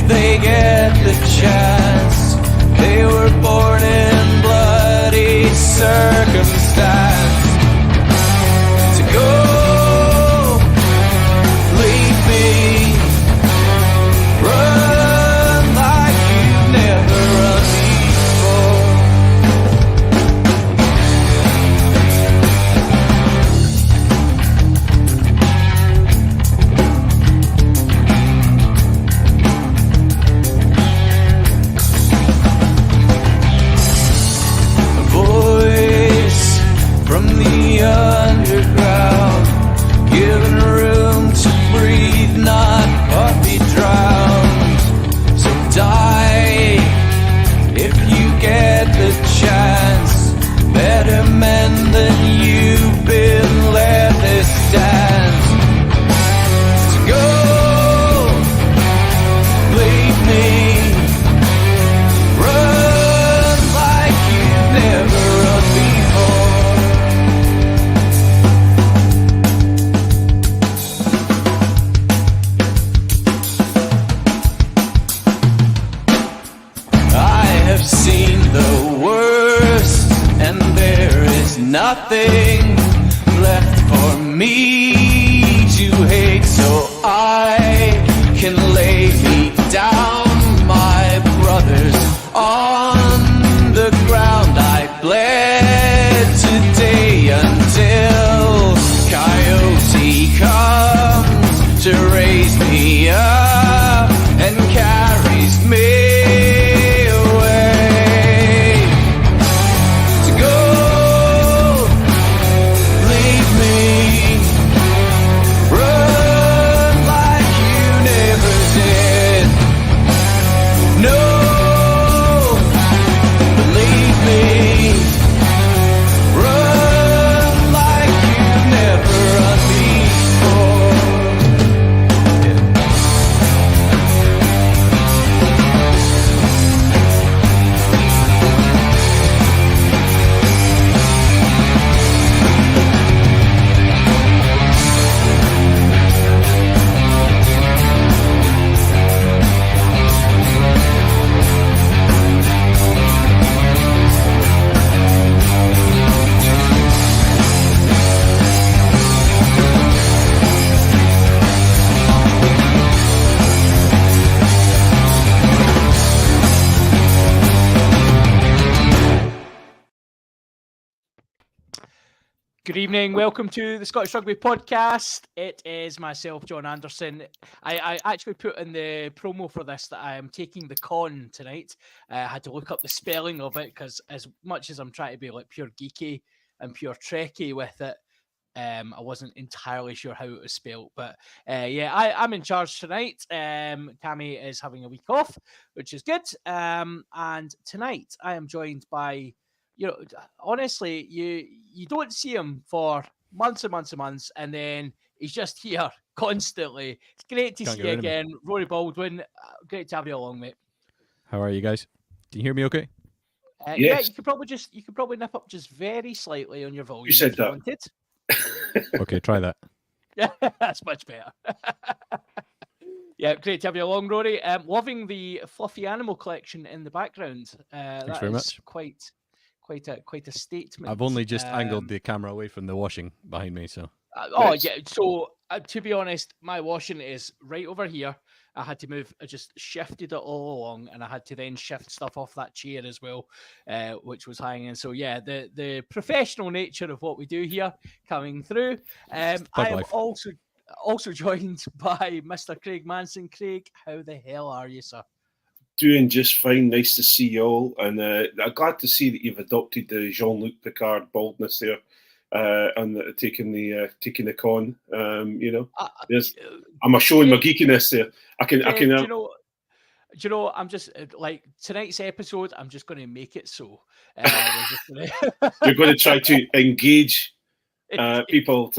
they get the chance. They were born in bloody circumstance. To go, leave me, run like you've never run before. A voice from the underground, given room to breathe, not but be drowned. So die if you get the chance. Better men than you've been left this dance. To go, leave me, run like you've never run before. I have seen the worst, and there is nothing left for me to hate, so I can lay me down, my brothers, on the ground. I bled today until Coyote comes to raise me up and carries me away. To go, leave me, run like you never did. No, believe me, run like you've never run before. Good evening, welcome to the Scottish Rugby Podcast. It is myself, John Anderson. I actually put in the promo for this that I am taking the conn tonight. I had to look up the spelling of it because as much as I'm trying to be like pure geeky and pure trekkie with it, I wasn't entirely sure how it was spelled. But yeah, I'm in charge tonight. Cammy is having a week off, which is good. And tonight I am joined by, honestly, you don't see him for months and months and months, and then he's just here constantly. It's great to see you again, Rory Baldwin. Great to have you along, mate. How are you guys? Can you hear me okay? Yes. Yeah, you could probably nip up just very slightly on your volume. You said if you that. wanted. Okay, try that. Yeah, that's much better. Yeah, great to have you along, Rory. Loving the fluffy animal collection in the background. Thanks very much. Quite a statement. I've only just angled the camera away from the washing behind me, so. Yeah. So to be honest, my washing is right over here. I had to move. I just shifted it all along, and I had to then shift stuff off that chair as well, which was hanging. So yeah, the professional nature of what we do here coming through. I am also joined by Mr. Craig Manson. Craig, how the hell are you, sir? Doing just fine. Nice to see you all, and I'm glad to see that you've adopted the Jean-Luc Picard baldness there, and taking the conn. I'm a showing my geekiness there. I can. Do you know? I'm just like tonight's episode. I'm just going to make it so. You're going to try to engage people.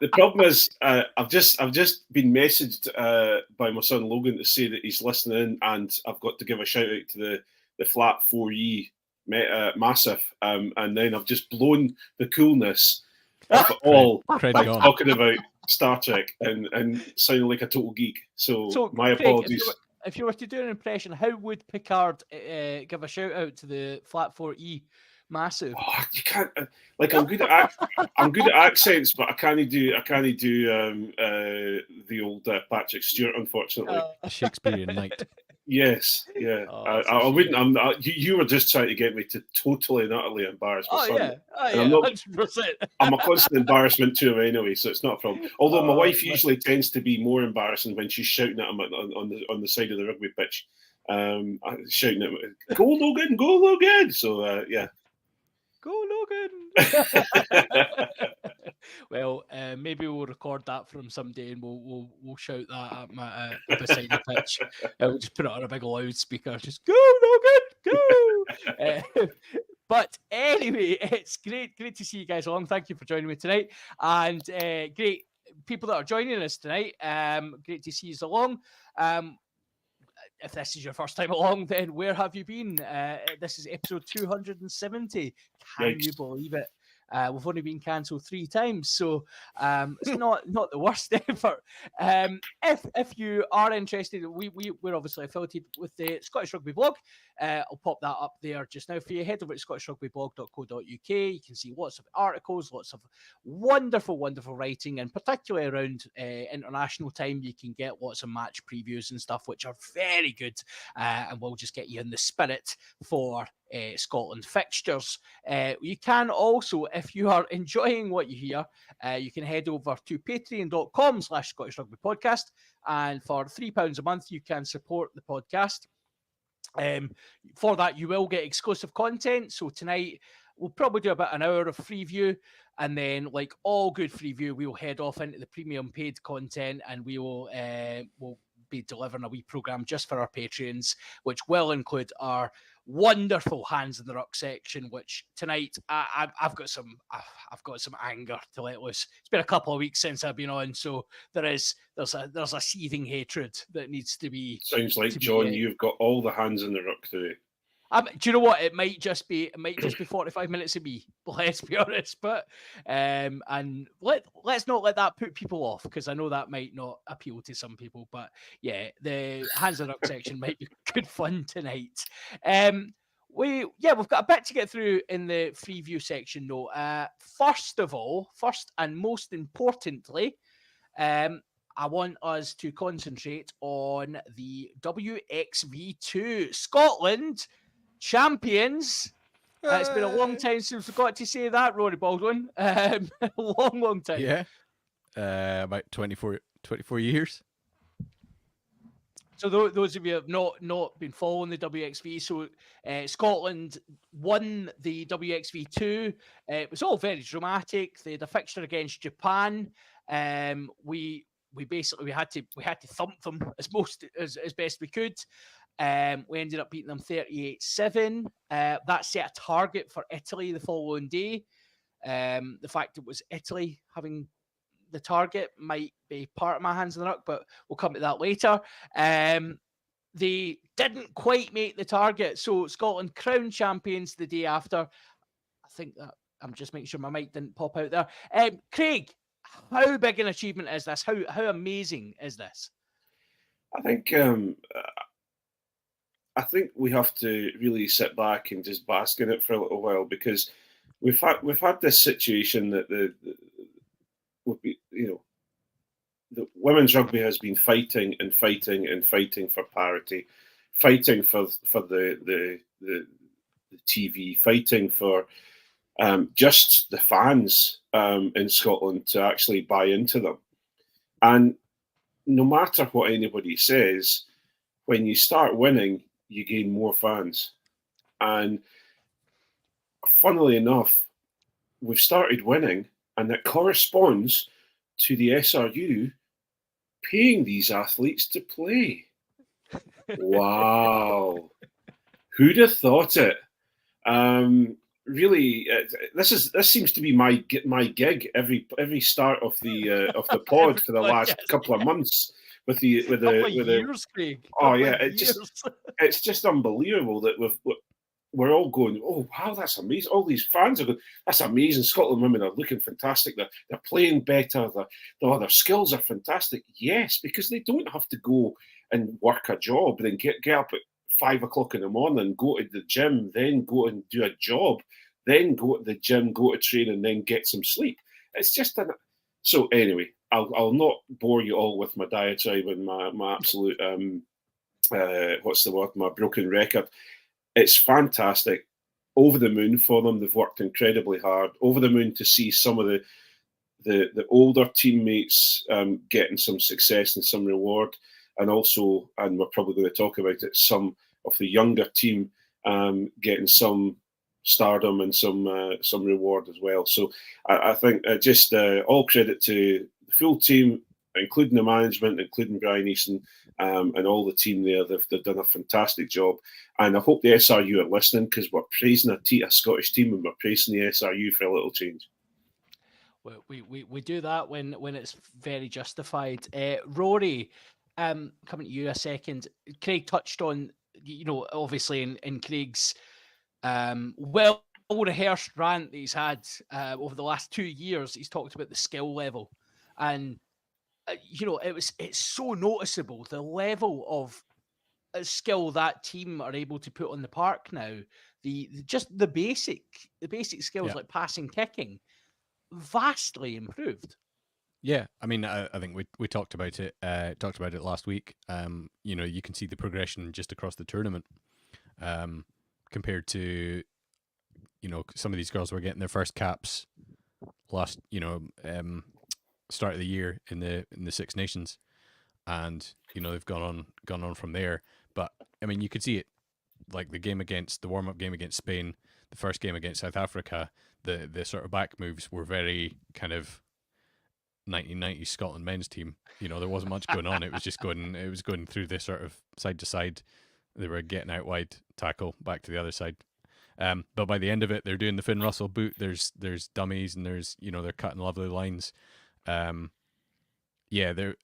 The problem is, I've just been messaged by my son Logan to say that he's listening, and I've got to give a shout out to the Flat 4E Massive, and then I've just blown the coolness of it all by talking about Star Trek and sounding like a total geek. So my apologies. if you were to do an impression, how would Picard give a shout out to the Flat 4E massive? Oh, you can't. Like I'm good at accents, but I can't do the old Patrick Stewart, unfortunately. A Shakespearean night. Yes, yeah. Oh, I, that's a I wouldn't. shame. You were just trying to get me to totally and utterly embarrass my Oh son. yeah, And I'm not. 100%. I'm a constant embarrassment to him anyway, so it's not a problem. Although my Oh, wife usually tends to be more embarrassing when she's shouting at him on the side of the rugby pitch, shouting at him, "Go Logan, go Logan!" So yeah. Go Logan. Well, maybe we'll record that from someday, and we'll shout that at my beside the pitch. We'll just put it on a big loudspeaker. Just go Logan, go. But anyway, it's great to see you guys along. Thank you for joining me tonight, and great people that are joining us tonight. Great to see you along. If this is your first time along, then where have you been? This is episode 270. Can you believe it? We've only been cancelled 3 times, so it's not the worst effort. If you are interested, we're obviously affiliated with the Scottish Rugby blog. I'll pop that up there just now for you. Head over to scottishrugbyblog.co.uk. You can see lots of articles, lots of wonderful writing, and particularly around international time, you can get lots of match previews and stuff, which are very good, and will just get you in the spirit for Scotland fixtures. You can also, if you are enjoying what you hear, you can head over to patreon.com/Scottish Rugby Podcast, and for £3 a month you can support the podcast. For that you will get exclusive content. So tonight we'll probably do about an hour of Freeview, and then, like all good Freeview, we'll head off into the premium paid content, and we will we'll be delivering a wee program just for our Patreons, which will include our wonderful Hands in the Ruck section, which tonight I've got some anger to let loose. It's been a couple of weeks since I've been on, so there's a seething hatred that needs to be. Sounds like, John, you've got all the hands in the ruck today. Do you know what? It might just be 45 minutes of me. Let's be honest, but and let's not let that put people off, because I know that might not appeal to some people. But yeah, the Hands and Ruck section might be good fun tonight. We've got a bit to get through in the Freeview section, though. First and most importantly, I want us to concentrate on the WXV2 Scotland champions. It's been a long time since we got to say that, Rory Baldwin. Long time. Yeah. About 24 years. So those of you who have not been following the WXV, so Scotland won the WXV2. It was all very dramatic. They had a fixture against Japan. We had to thump them as best we could. We ended up beating them 38-7. That set a target for Italy the following day. The fact it was Italy having the target might be part of my Hands in the Ruck, but we'll come to that later. They didn't quite make the target, so Scotland crowned champions the day after. I think that I'm just making sure my mic didn't pop out there. Craig, how big an achievement is this? How amazing is this? I think we have to really sit back and just bask in it for a little while, because we've had this situation that the women's rugby has been fighting for parity, fighting for the TV, fighting for just the fans in Scotland to actually buy into them. And no matter what anybody says, when you start winning, you gain more fans. And funnily enough, we've started winning, and that corresponds to the SRU paying these athletes to play. Wow. Who'd have thought it? Really, this seems to be my gig every start of the pod for the last couple of months. With the years, Craig. Oh yeah, it's just unbelievable that we're all going, oh wow, that's amazing. All these fans are going, that's amazing. Scotland women are looking fantastic. They're playing better. Their skills are fantastic. Yes, because they don't have to go and work a job, then get up at 5 o'clock in the morning, go to the gym, then go and do a job, then go to the gym, go to train, and then get some sleep. It's just so anyway. I'll not bore you all with my diatribe and my absolute what's the word? My broken record. It's fantastic. Over the moon for them. They've worked incredibly hard. Over the moon to see some of the older teammates getting some success and some reward, and also, and we're probably going to talk about it, some of the younger team getting some stardom and some reward as well. So I think just all credit to the full team, including the management, including Brian Easton, and all the team there. They've done a fantastic job. And I hope the SRU are listening, because we're praising a Scottish team, and we're praising the SRU for a little change. Well, we do that when it's very justified. Rory, coming to you a second. Craig touched on, obviously in Craig's well-rehearsed rant that he's had over the last 2 years. He's talked about the skill level, and it's so noticeable, the level of skill that team are able to put on the park now. The basic skills like passing, kicking, vastly improved. Yeah, I mean, I think we talked about it. Talked about it last week. You can see the progression just across the tournament, compared to, some of these girls were getting their first caps last, start of the year in the Six Nations, and they've gone on from there. But I mean, you could see it, like the warm up game against Spain, the first game against South Africa. The sort of back moves were very kind of 1990s Scotland men's team. There wasn't much going on. It was just going through this sort of side to side. They were getting out wide, tackle, back to the other side. But by the end of it, they're doing the Finn Russell boot. There's dummies, and there's they're cutting lovely lines. They're,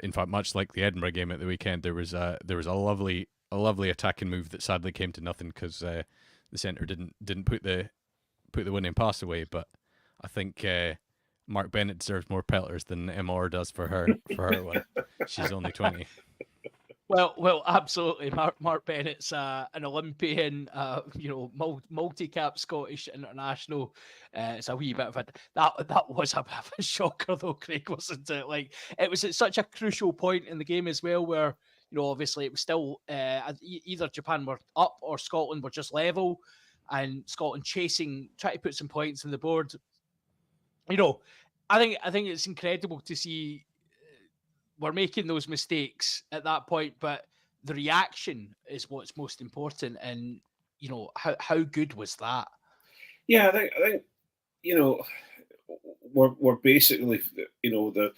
in fact, much like the Edinburgh game at the weekend, there was a lovely attacking move that sadly came to nothing because the centre didn't put the winning pass away. But I think Mark Bennett deserves more pelters than MR does for her one. She's only 20. Well, absolutely. Mark Bennett's an Olympian, multi-cap Scottish international. It's a wee bit of that was a bit of a shocker, though, Craig, wasn't it? Like, it was at such a crucial point in the game as well, where obviously it was still either Japan were up or Scotland were just level, and Scotland trying to put some points on the board. I think it's incredible to see. We're making those mistakes at that point, but the reaction is what's most important. And how good was that? Yeah, I think we're basically the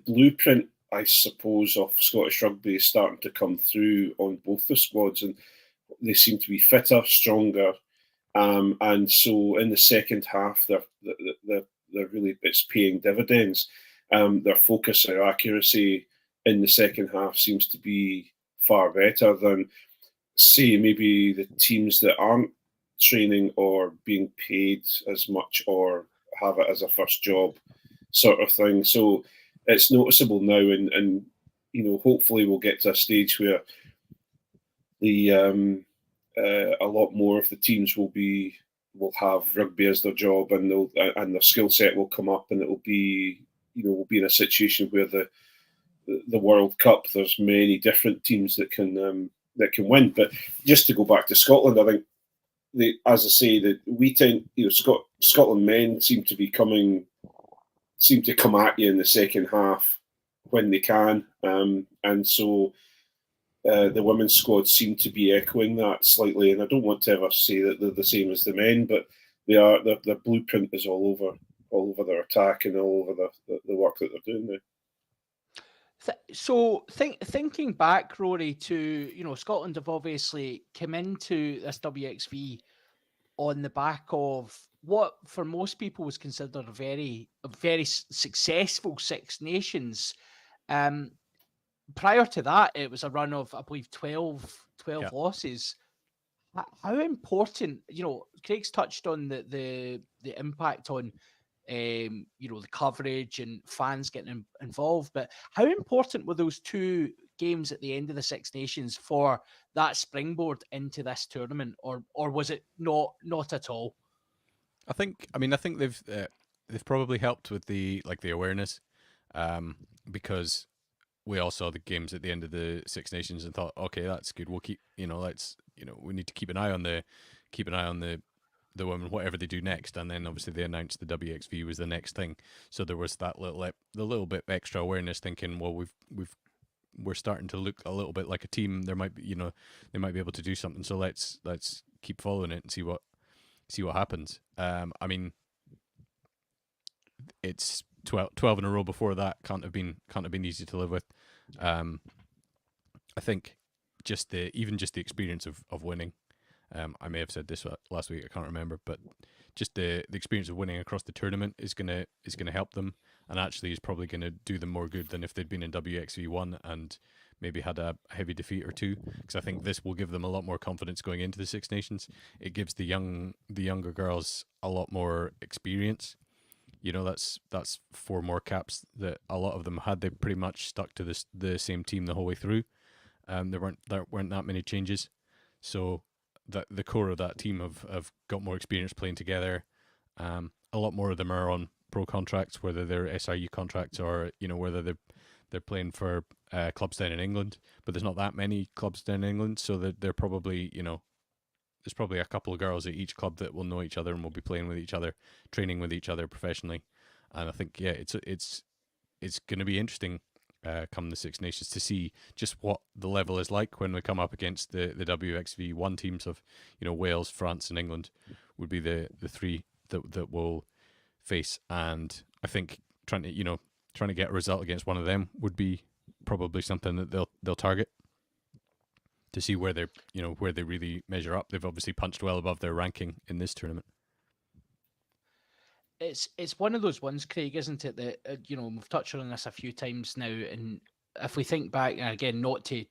blueprint, I suppose, of Scottish rugby is starting to come through on both the squads, and they seem to be fitter, stronger, and so in the second half, they're really, it's paying dividends. Their focus, their accuracy in the second half seems to be far better than, say, maybe the teams that aren't training or being paid as much or have it as a first job sort of thing. So it's noticeable now, and hopefully we'll get to a stage where a lot more of the teams will have rugby as their job, and their skill set will come up, and it will be. We'll be in a situation where the World Cup, there's many different teams that can win. But just to go back to Scotland, I think as I say, that we tend, Scotland men seem to come at you in the second half when they can, and so the women's squad seem to be echoing that slightly. And I don't want to ever say that they're the same as the men, but their blueprint is all over their attack and all over the work that they're doing now. So thinking back, Rory, to Scotland have obviously come into this WXV on the back of what for most people was considered a very successful Six Nations. Prior to that, it was a run of, I believe, 12 losses. How important, Craig's touched on the impact on the coverage and fans getting involved, but how important were those two games at the end of the Six Nations for that springboard into this tournament, or was it not at all? I think they've probably helped with the awareness, because we all saw the games at the end of the Six Nations and thought, okay, that's good. We'll keep, we need to keep an eye on the women, whatever they do next. And then obviously they announced the WXV was the next thing, so there was that little bit extra awareness, thinking, well, we're starting to look a little bit like a team. There might be, they might be able to do something. So let's keep following it and see what happens. I mean, it's 12 in a row before that can't have been easy to live with. I think just the experience of winning. I may have said this last week, I can't remember, but just the experience of winning across the tournament is gonna help them, and actually is probably gonna do them more good than if they'd been in WXV1 and maybe had a heavy defeat or two. Because I think this will give them a lot more confidence going into the Six Nations. It gives the younger girls a lot more experience. That's 4 more caps that a lot of them had. They pretty much stuck to the same team the whole way through. There weren't that many changes, so the core of that team have got more experience playing together. A lot more of them are on pro contracts, whether they're SRU contracts or whether they're playing for clubs down in England. But there's not that many clubs down in England, so that they're probably there's probably a couple of girls at each club that will know each other and will be playing with each other, training with each other professionally. And I think it's going to be interesting come the Six Nations to see just what the level is like when we come up against the WXV1 teams of Wales, France, and England would be the 3 that we'll face. And I think trying to get a result against one of them would be probably something that they'll target to see where where they really measure up. They've obviously punched well above their ranking in this tournament. It's one of those ones, Craig, isn't it? That we've touched on this a few times now, and if we think back, and again, not to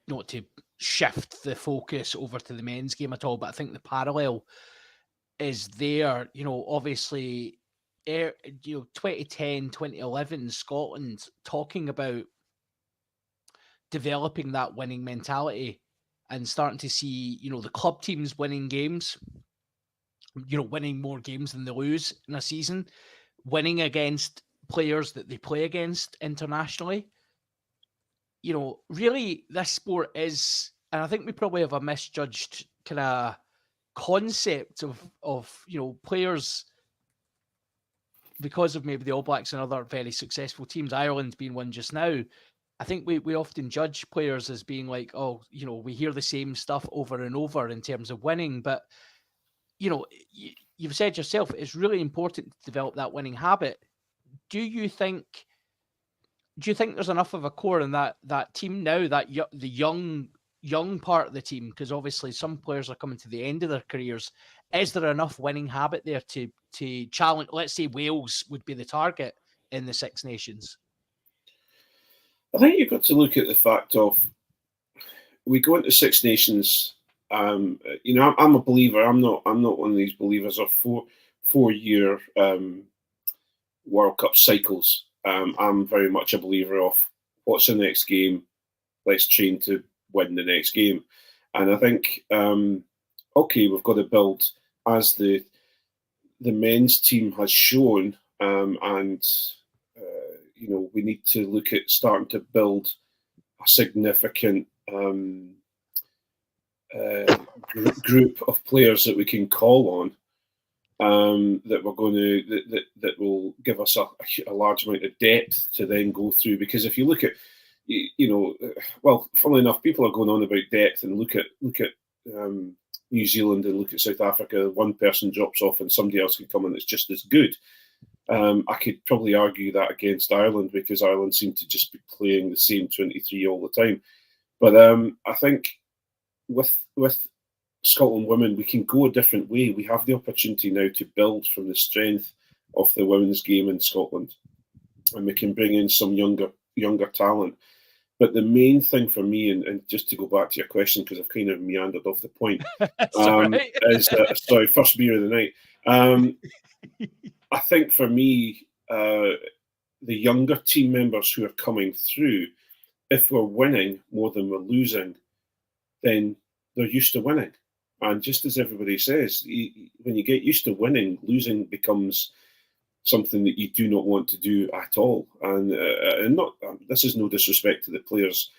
shift the focus over to the men's game at all, but I think the parallel is there. Obviously, 2010, 2011, Scotland talking about developing that winning mentality and starting to see, the club teams winning games, winning more games than they lose in a season, winning against players that they play against internationally. Really, this sport is, and I think we probably have a misjudged kind of concept of players, because of maybe the All Blacks and other very successful teams, Ireland being one just now. I think we often judge players as being like, we hear the same stuff over and over in terms of winning. But, you've said yourself, it's really important to develop that winning habit. Do you think there's enough of a core in that team now, that the young part of the team? Because obviously some players are coming to the end of their careers. Is there enough winning habit there to challenge? Let's say Wales would be the target in the Six Nations. I think you've got to look at the fact of, we go into Six Nations. I'm a believer. I'm not one of these believers of four-year World Cup cycles. I'm very much a believer of, what's the next game? Let's train to win the next game. And I think, we've got to build, as the men's team has shown, and we need to look at starting to build a significant group of players that we can call on, that we're going to that will give us a large amount of depth to then go through. Because if you look at, funnily enough, people are going on about depth, and look at New Zealand and look at South Africa. One person drops off and somebody else can come in that's just as good. I could probably argue that against Ireland, because Ireland seem to just be playing the same 23 all the time. But I think with Scotland women, we can go a different way. We have the opportunity now to build from the strength of the women's game in Scotland, and we can bring in some younger talent. But the main thing for me, and just to go back to your question, because I've kind of meandered off the point, is that, first beer of the night. I think for me, the younger team members who are coming through, if we're winning more than we're losing, then they're used to winning. And just as everybody says, when you get used to winning, losing becomes something that you do not want to do at all. And not this is no disrespect to the players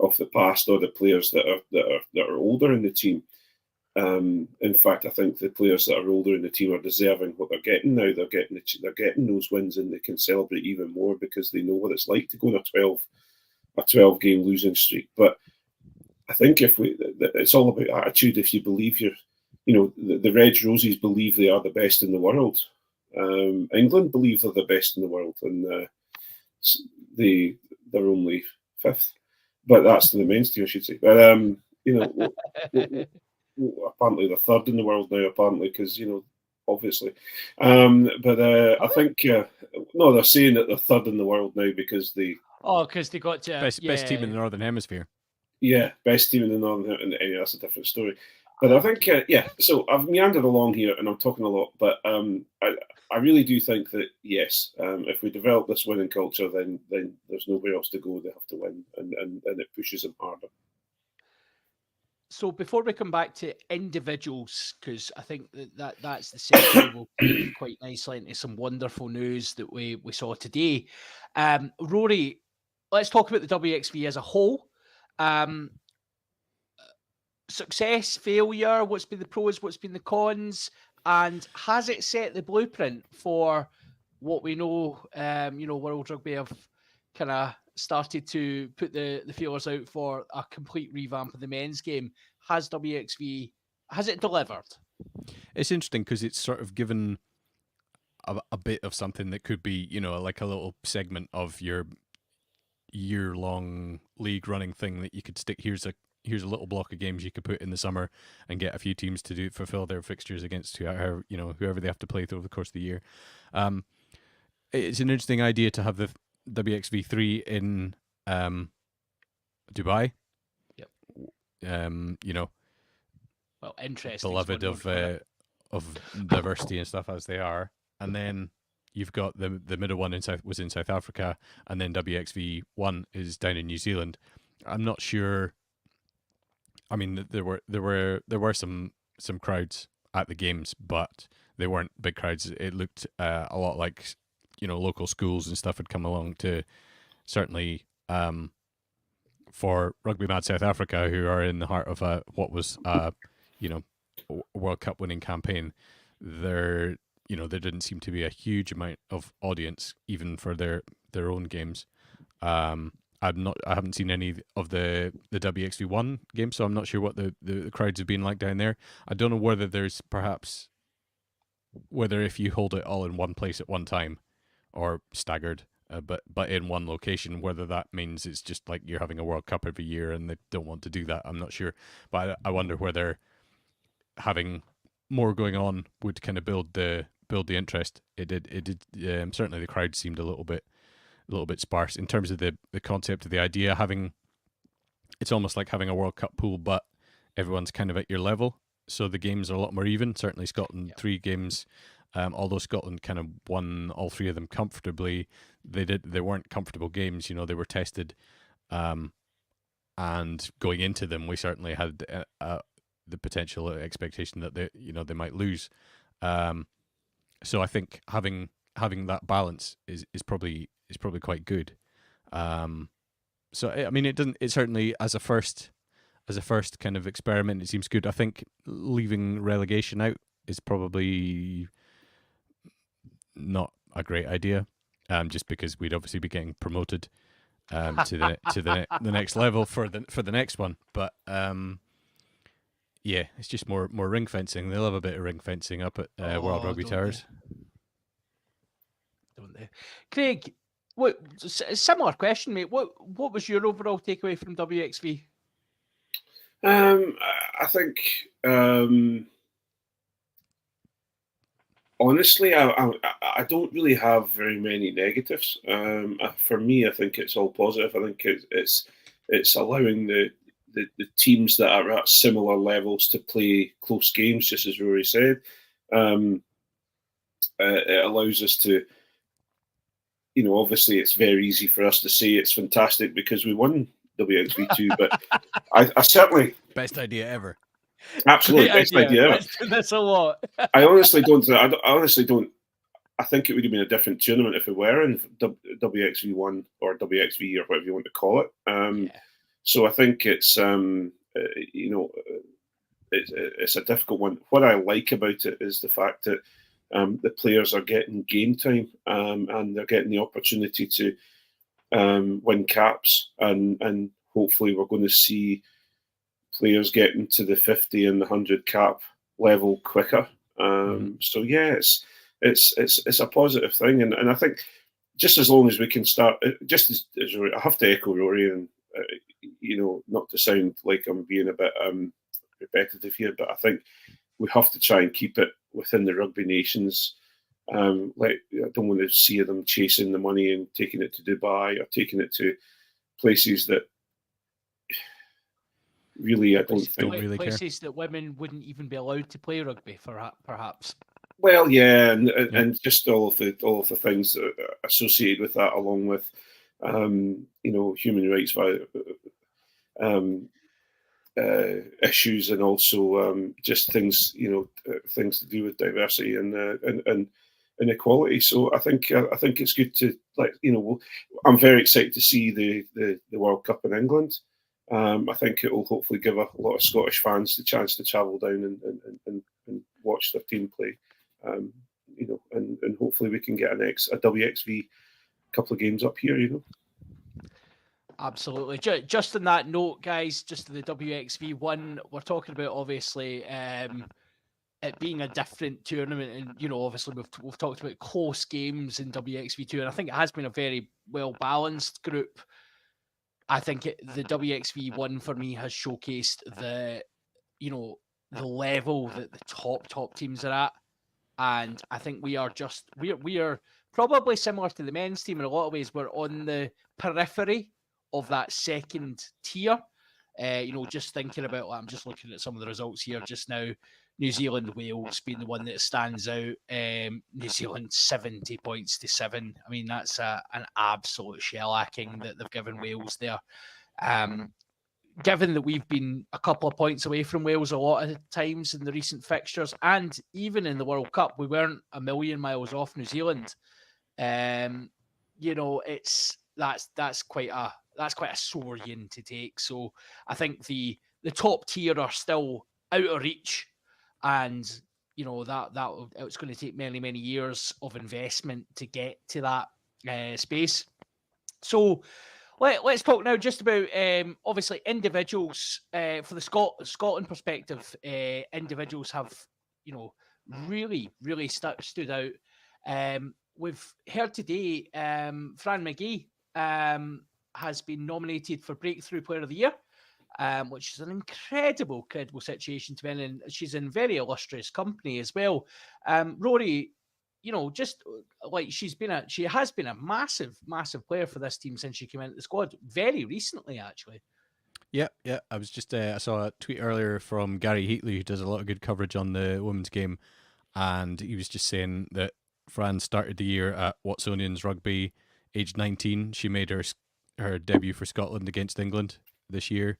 of the past or the players that are older in the team. In fact, I think the players that are older in the team are deserving what they're getting now. They're getting those wins, and they can celebrate even more because they know what it's like to go on a 12 game losing streak. But I think it's all about attitude. If you believe the Red Roses believe they are the best in the world. England believe they're the best in the world, and they're only fifth. But that's the men's team, I should say. But apparently they're third in the world now. Apparently, because obviously. I think no, they're saying that they're third in the world now because they. Oh, because they got to best team in the Northern Hemisphere. Yeah, best team in the Northern. And anyway, that's a different story. But I think So I've meandered along here, and I'm talking a lot. But I really do think that yes, if we develop this winning culture, then there's nowhere else to go. They have to win, and it pushes them harder. So before we come back to individuals, because I think that's the segue will take quite nicely into some wonderful news that we saw today. Rory, let's talk about the WXV as a whole. Success, failure, what's been the pros, what's been the cons, and has it set the blueprint for what we know, World Rugby have kind of started to put the feelers out for a complete revamp of the men's game? Has WXV, has it delivered? It's interesting because it's sort of given a bit of something that could be, like a little segment of your year-long league running thing that you could stick. Here's a little block of games you could put in the summer and get a few teams to fulfill their fixtures against whoever they have to play through the course of the year. It's an interesting idea to have the WXV3 in Dubai. Yep. Well, interesting. Beloved of diversity and stuff as they are, and then you've got the middle one was in South Africa, and then WXV1 is down in New Zealand. I'm not sure. I mean, there were some crowds at the games, but they weren't big crowds. It looked a lot like local schools and stuff had come along to certainly for Rugby Mad South Africa, who are in the heart of what was World Cup winning campaign. There didn't seem to be a huge amount of audience even for their own games. I haven't seen any of the WXV1 games, so I'm not sure what the crowds have been like down there. I don't know whether there's perhaps whether if you hold it all in one place at one time or staggered, but in one location, whether that means it's just like you're having a World Cup every year and they don't want to do that. I'm not sure, but I wonder whether having more going on would kind of build the interest. It did. Certainly the crowd seemed a little bit sparse in terms of the concept of the idea. It's almost like having a World Cup pool, but everyone's kind of at your level, so the games are a lot more even. Certainly Scotland, 3 games, although Scotland kind of won all 3 of them comfortably. They weren't comfortable games. They were tested, and going into them, we certainly had the potential expectation that they might lose. So I think having that balance is probably quite good. So I mean, it certainly as a first kind of experiment, it seems good. I think leaving relegation out is probably not a great idea, just because we'd obviously be getting promoted to the next level for the next one. But yeah, it's just more ring fencing. They love a bit of ring fencing up at World Rugby Towers. Don't they? Craig, similar question, mate. What was your overall takeaway from WXV? I think honestly, I don't really have very many negatives. For me, I think it's all positive. I think it's allowing the teams that are at similar levels to play close games, just as Rory said. It allows us to obviously it's very easy for us to say it's fantastic because we won WXV2, but I certainly Best idea ever. absolutely Great best idea ever. Let's do this a lot. I honestly don't. I think it would have been a different tournament if we were in WXV1 or WXV or whatever you want to call it. So I think it's it's a difficult one. What I like about it is the fact that the players are getting game time and they're getting the opportunity to win caps, and hopefully we're going to see players getting to the 50 and the 100 cap level quicker. So yeah, it's a positive thing, and I think just as long as we can start, just as I have to echo Rory, and not to sound like I'm being a bit repetitive here, but I think we have to try and keep it within the rugby nations. I don't want to see them chasing the money and taking it to Dubai or taking it to places that really I don't think really places that women wouldn't even be allowed to play rugby, perhaps. Well, yeah, and just all of the things that are associated with that, along with human rights issues, and also just things things to do with diversity and inequality. So I think it's good to I'm very excited to see the World Cup in England. I think it will hopefully give a lot of Scottish fans the chance to travel down and watch their team play. And hopefully we can get a WXV couple of games up here. Absolutely. Just on that note, guys, just the WXV1, we're talking about obviously it being a different tournament, and obviously we've talked about close games in WXV2, and I think it has been a very well balanced group. I think the WXV1 for me has showcased the level that the top teams are at. And I think we are probably similar to the men's team in a lot of ways. We're on the periphery of that second tier. Just thinking about, I'm just looking at some of the results here just now. New Zealand, Wales being the one that stands out. New Zealand 70 points to 7. I mean, that's an absolute shellacking that they've given Wales there. Given that we've been a couple of points away from Wales a lot of times in the recent fixtures, and even in the World Cup, we weren't a million miles off New Zealand. That's quite a sore yin to take. So I think the top tier are still out of reach, and that it's going to take many years of investment to get to that space. So let's talk now just about obviously individuals for the Scotland perspective. Individuals have really stood out. We've heard today Fran McGee has been nominated for Breakthrough Player of the Year, which is an incredible situation to be in, and she's in very illustrious company as well. Rory, just like she has been a massive player for this team since she came into the squad very recently, actually. Yeah. I was just I saw a tweet earlier from Gary Heatley, who does a lot of good coverage on the women's game, and he was just saying that Fran started the year at Watsonians Rugby, aged 19. She made her debut for Scotland against England this year.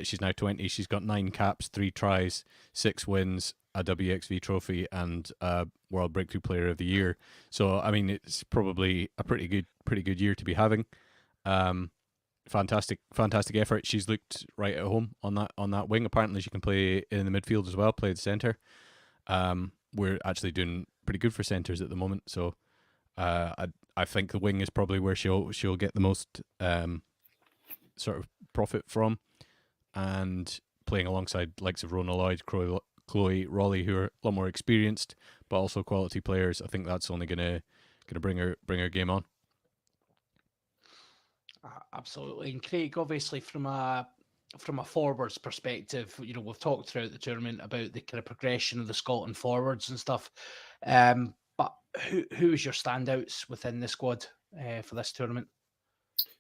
She's now 20. She's got 9 caps, 3 tries, 6 wins, a WXV trophy, and a World Breakthrough Player of the Year. So I mean, it's probably a pretty good year to be having. Fantastic effort. She's looked right at home on that wing. Apparently, she can play in the midfield as well, play the centre. We're actually doing pretty good for centres at the moment, so I think the wing is probably where she'll get the most sort of profit from, and playing alongside likes of Rona Lloyd, Chloe Raleigh, who are a lot more experienced but also quality players. I think that's only gonna bring her game on. Absolutely. And Craig, obviously from a forwards perspective, we've talked throughout the tournament about the kind of progression of the Scotland forwards and stuff. But who is your standouts within the squad for this tournament?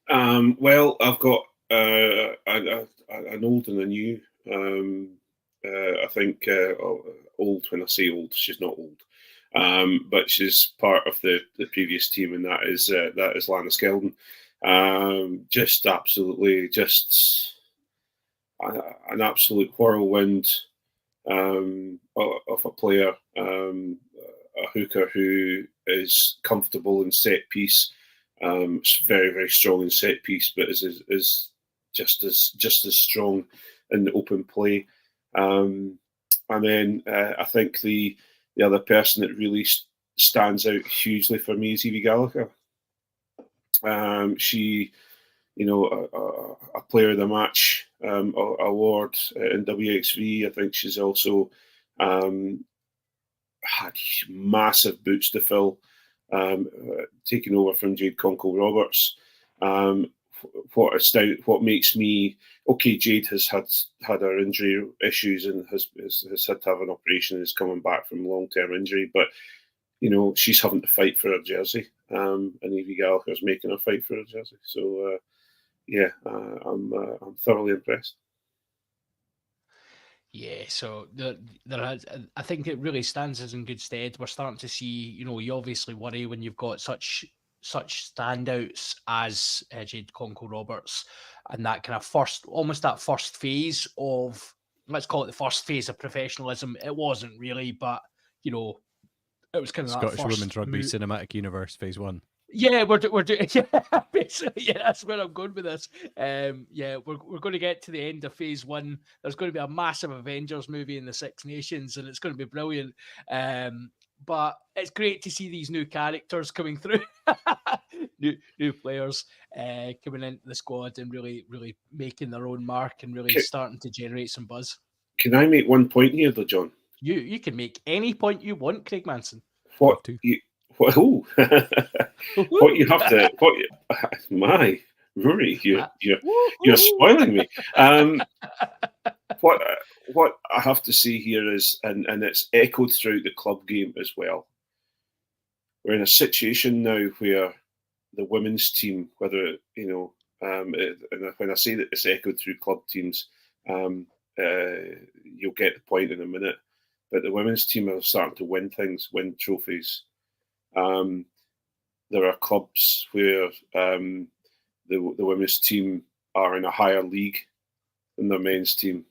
Well, I've got an old and a new. I think old, when I say old, she's not old. but she's part of the previous team, and that is Lana Skeldon. Just absolutely, just an absolute whirlwind of a player, a hooker who is comfortable in set piece, very, very strong in set piece, but is just as strong in the open play. And then I think the other person that really stands out hugely for me is Evie Gallagher. She, a player of the match award in WXV. I think she's also had massive boots to fill, taking over from Jade Conkle-Roberts. What makes me okay? Jade has had her injury issues and has had to have an operation and is coming back from long-term injury, but she's having to fight for her jersey, and Evie Gallagher's making her fight for her jersey. So I'm thoroughly impressed. Yeah, so I think it really stands us in good stead. We're starting to see, you obviously worry when you've got such standouts as Jade Conkle-Roberts, and that kind of almost that first phase of, let's call it the first phase of professionalism. It wasn't really, but it was kind of Scottish that first Women's Rugby Cinematic Universe Phase 1. Yeah, we're doing. Yeah, basically, yeah, that's where I'm going with this. We're going to get to the end of Phase 1. There's going to be a massive Avengers movie in the Six Nations, and it's going to be brilliant. But it's great to see these new characters coming through, new players coming into the squad and really, really making their own mark and really starting to generate some buzz. Can I make one point here, though, John? You can make any point you want, Craig Manson. What you have to? My Rory, you're spoiling me. What I have to say here is, and it's echoed throughout the club game as well. We're in a situation now where the women's team, whether and when I say that it's echoed through club teams, you'll get the point in a minute. But the women's team are starting to win trophies. There are clubs where the women's team are in a higher league than their men's team,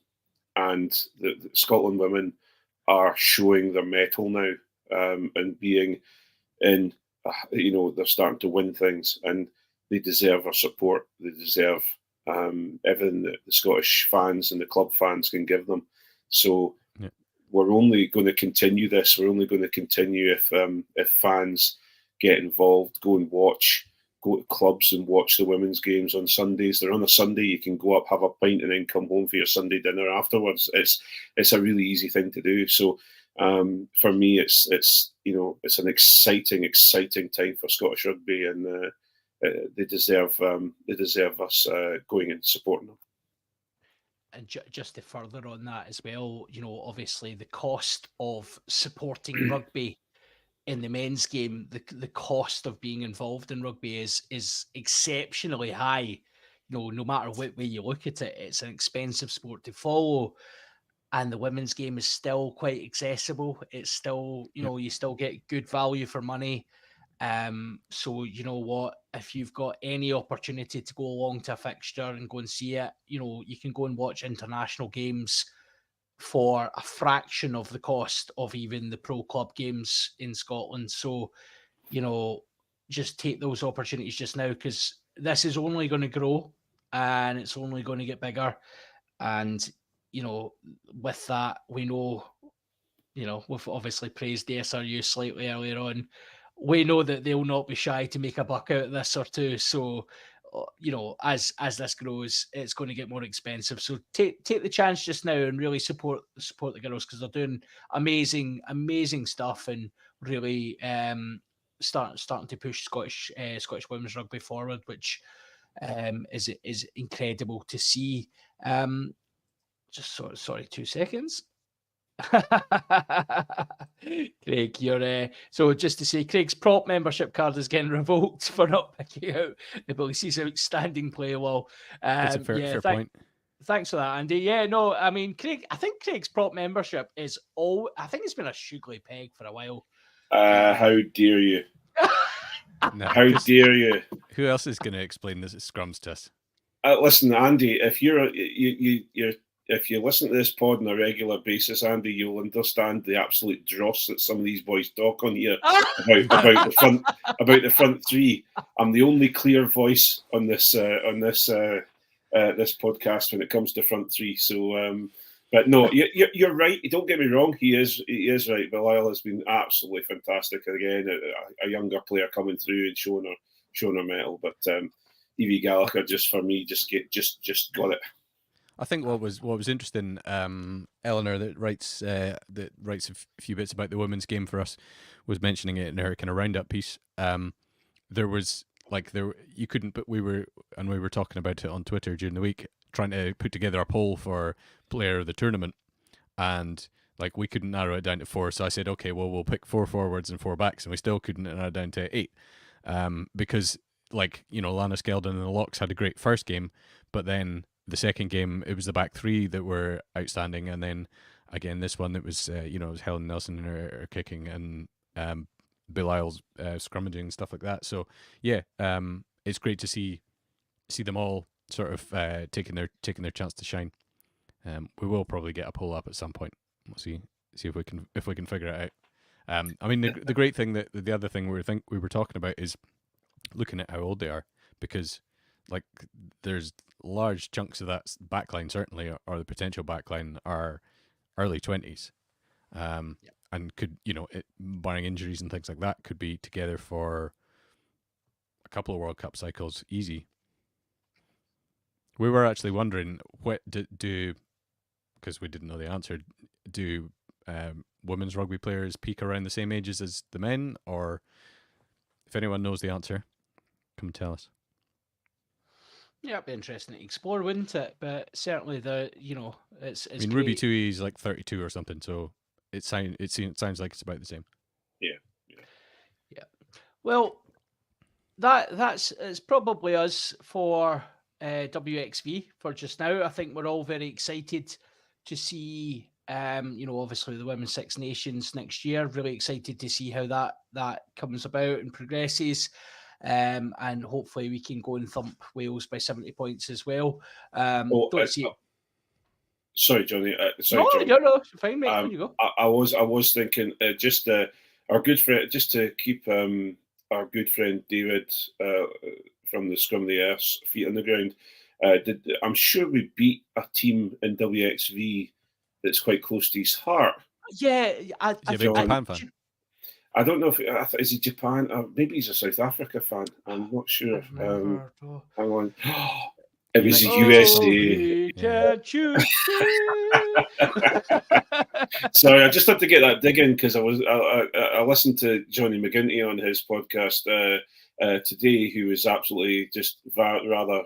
and the Scotland women are showing their mettle now, and being in. They're starting to win things, and they deserve our support. They deserve everything that the Scottish fans and the club fans can give them. So. Yeah. We're only going to continue this. We're only going to continue if fans get involved, go to clubs and watch the women's games on Sundays. They're on a Sunday. You can go up, have a pint, and then come home for your Sunday dinner afterwards. It's a really easy thing to do. So for me, it's an exciting time for Scottish rugby, and they deserve us going and supporting them. And just to further on that as well, obviously the cost of supporting rugby in the men's game, the cost of being involved in rugby is exceptionally high. No matter what way you look at it, it's an expensive sport to follow. And the women's game is still quite accessible. It's still, you still get good value for money. So you know what, if you've got any opportunity to go along to a fixture and go and see it, you can go and watch international games for a fraction of the cost of even the pro club games in Scotland. So, just take those opportunities just now, because this is only going to grow and it's only going to get bigger. And, with that, we know, we've obviously praised the SRU slightly earlier on. We know that they'll not be shy to make a buck out of this or two. So, as this grows, it's going to get more expensive. So take the chance just now and really support the girls, because they're doing amazing stuff and really starting to push Scottish women's rugby forward, which is incredible to see. Sorry, 2 seconds. Craig, you're so just to say, Craig's prop membership card is getting revoked for not picking out the Belize's outstanding play. Well, that's a fair point. Thanks for that, Andy. Yeah, no, I mean, Craig, I think Craig's prop membership is I think it's been a sugary peg for a while. How dare you? No, How 'cause dare you? who else is going to explain this scrums to us? Listen, Andy, if if you listen to this pod on a regular basis, Andy, you'll understand the absolute dross that some of these boys talk on here about the front three. I'm the only clear voice on this this podcast when it comes to front three. So, but no, you're right. Don't get me wrong. He is right. Belial has been absolutely fantastic again. A younger player coming through and showing her mettle, but. Evie Gallagher, just for me, just got it. I think what was interesting, Eleanor that writes a few bits about the women's game for us, was mentioning it in her kind of roundup piece. There was you couldn't, but we were talking about it on Twitter during the week, trying to put together a poll for player of the tournament, and like we couldn't narrow it down to 4. So I said, okay, well we'll pick 4 forwards and 4 backs, and we still couldn't narrow it down to 8, because. Lana Skeldon and the Locks had a great first game, but then the second game it was the back 3 that were outstanding, and then again this one it was it was Helen Nelson and her kicking and Belial's scrummaging and stuff like that. So yeah, it's great to see them all sort of taking their chance to shine. We will probably get a poll up at some point. We'll see if we can figure it out. I mean the great thing that the other thing we were talking about is looking at how old they are, because like there's large chunks of that backline certainly, or the potential backline, are early 20s, and could barring injuries and things like that, could be together for a couple of World Cup cycles easy. We were actually wondering what do because we didn't know the answer, do women's rugby players peak around the same ages as the men, or if anyone knows the answer, come tell us. Yeah, it'd be interesting to explore, wouldn't it? But certainly it's. I mean, Ruby Tui is like 32 or something, so it sounds like it's about the same. Yeah. Well, it's probably us for WXV for just now. I think we're all very excited to see. Obviously the Women's Six Nations next year. Really excited to see how that comes about and progresses. And hopefully we can go and thump Wales by 70 points as well. Don't see it. Sorry, Johnny. No, fine, mate. There you go. I was thinking just our good friend, just to keep our good friend David from the Scrum the Earth's feet on the ground. I'm sure we beat a team in WXV that's quite close to his heart. Yeah, I Japan fan. I don't know if is he Japan or maybe he's a South Africa fan. I'm not sure. Hang on. It was the USA. Sorry, I just had to get that dig in because I listened to Johnny McGinty on his podcast today, who was absolutely just rather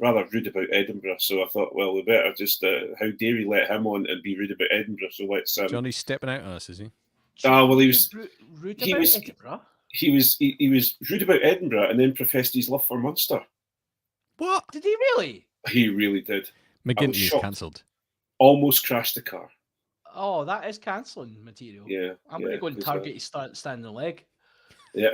rather rude about Edinburgh. So I thought, well, we better just how dare we let him on and be rude about Edinburgh? So let's. Johnny's stepping out on us, is he? Well, he was rude about Edinburgh. He was rude about Edinburgh and then professed his love for Munster. What? Did he really? He really did. McGinty is cancelled. Almost crashed the car. Oh, that is cancelling material. Yeah. I'm going to go and target his standing leg. Yeah.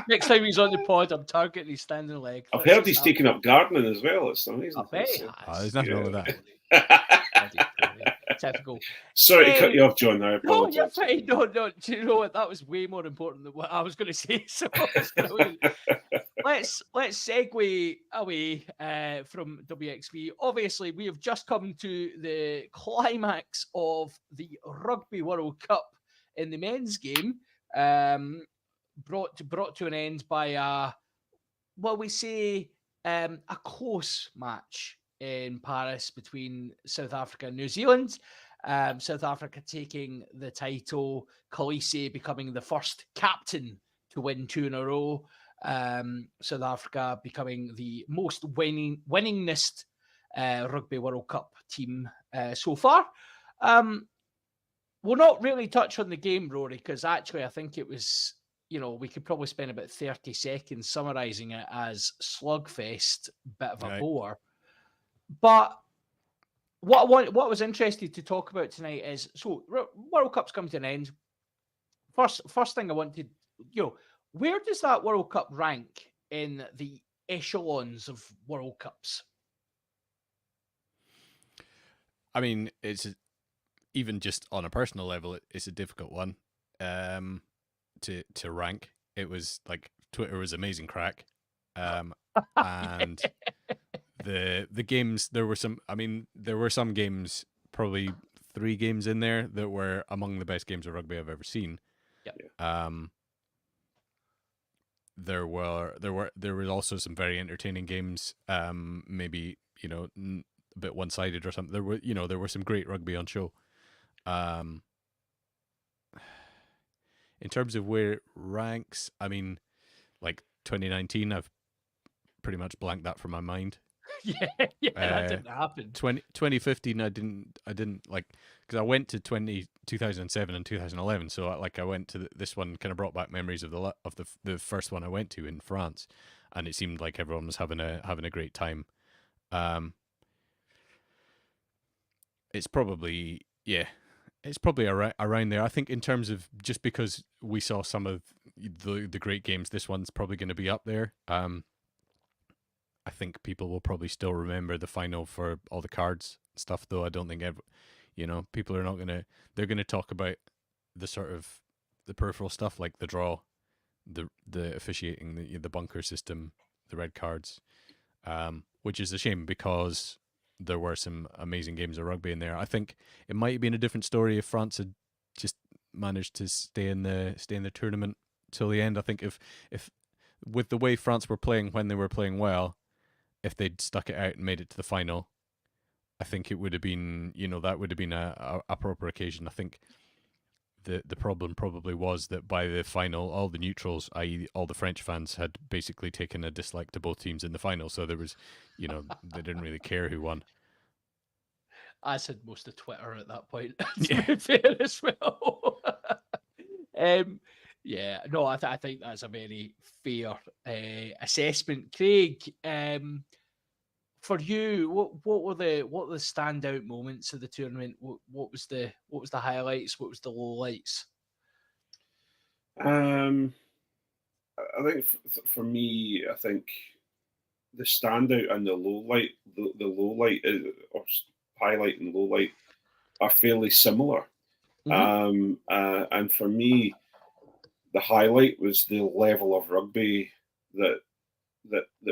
Next time he's on the pod, I'm targeting his standing leg. I've heard he's taken up gardening as well. It's amazing. I bet he has. There's nothing wrong with that. Typical. Sorry to cut you off, John. I apologize. No, you're fine. No. Do you know what? That was way more important than what I was going to say. So let's segue away from WXV. Obviously, we have just come to the climax of the Rugby World Cup in the men's game, brought to an end by a close match in Paris between South Africa and New Zealand. South Africa taking the title, Khaleesi becoming the first captain to win 2 in a row. South Africa becoming the most winningest Rugby World Cup team so far. We'll not really touch on the game, Rory, because actually I think it was, we could probably spend about 30 seconds summarising it as slugfest, bit of a bore. But what I was interested to talk about tonight is, so World Cup's come to an end. First thing I wanted, where does that World Cup rank in the echelons of World Cups? I mean, even just on a personal level, it's a difficult one to rank. It was like Twitter was amazing crack, and the games, there were some. I mean, there were some games, probably 3 games in there that were among the best games of rugby I've ever seen. Yep. There were also some very entertaining games. Maybe a bit one-sided or something. There were some great rugby on show. In terms of where it ranks, I mean, like 2019, I've pretty much blanked that from my mind. That didn't happen. 2015, I didn't like, because I went to 2007 and 2011, so I went to this one, kind of brought back memories of the first one I went to in France, and it seemed like everyone was having a great time. It's probably around there. I think in terms of, just because we saw some of the great games, this one's probably going to be up there. I think people will probably still remember the final for all the cards stuff, though. I don't think people are not going to. They're going to talk about the sort of the peripheral stuff, like the draw, the officiating, the bunker system, the red cards, which is a shame because there were some amazing games of rugby in there. I think it might have been a different story if France had just managed to stay in the tournament till the end. I think if with the way France were playing when they were playing well, if they'd stuck it out and made it to the final, I think it would have been, that would have been a proper occasion. I think the problem probably was that by the final, all the neutrals, i.e. all the French fans, had basically taken a dislike to both teams in the final. So there was, they didn't really care who won. I said most of Twitter at that point, to be fair as well. I think that's a very fair assessment. Craig, for you, what were the standout moments of the tournament? What was the highlights? What was the lowlights? I think for me, I think the standout and the lowlight, the lowlight or highlight and lowlight are fairly similar. And for me, the highlight was the level of rugby that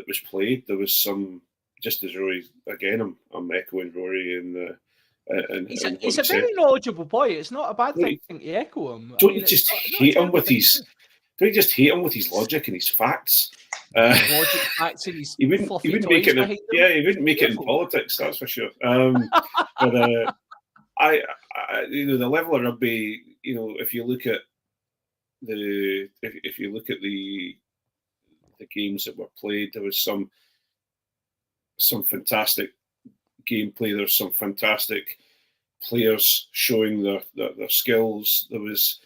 was played. There was some, just as Rory, again, I'm echoing Rory and he's a very knowledgeable boy. It's not a bad thing to echo him. Don't you just hate him with his? Don't you just hate him with his logic and his facts? Logic, facts, and his he wouldn't make it. He wouldn't make it in politics. That's for sure. But I the level of rugby. If you look at the games that were played, there was some fantastic gameplay. There's some fantastic players showing their skills. There was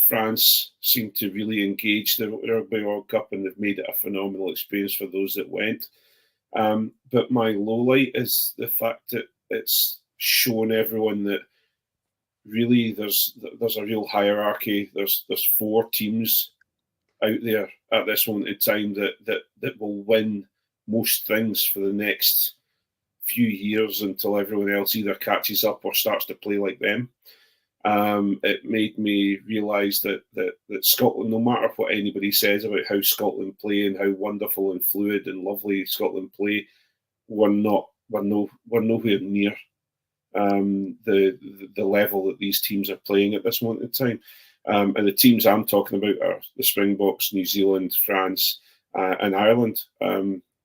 France seemed to really engage the Rugby World Cup, and they've made it a phenomenal experience for those that went. But my lowlight is the fact that it's shown everyone that really there's a real hierarchy. There's 4 teams out there at this moment in time that will win most things for the next few years until everyone else either catches up or starts to play like them. It made me realise that Scotland, no matter what anybody says about how Scotland play and how wonderful and fluid and lovely Scotland play, we're nowhere near the level that these teams are playing at this moment in time. And the teams I'm talking about are the Springboks, New Zealand, France, and Ireland.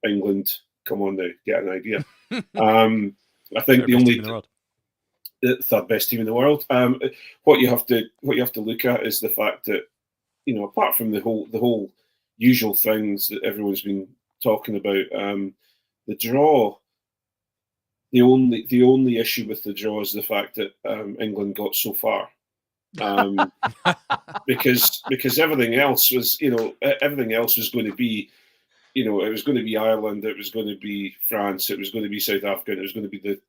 England, come on now, get an idea. I think the third best team in the world. What you have to look at is the fact that, apart from the whole usual things that everyone's been talking about, the draw. The only issue with the draw is the fact that England got so far, because everything else was going to be, it was going to be Ireland, it was going to be France, it was going to be South Africa, and it was going to be the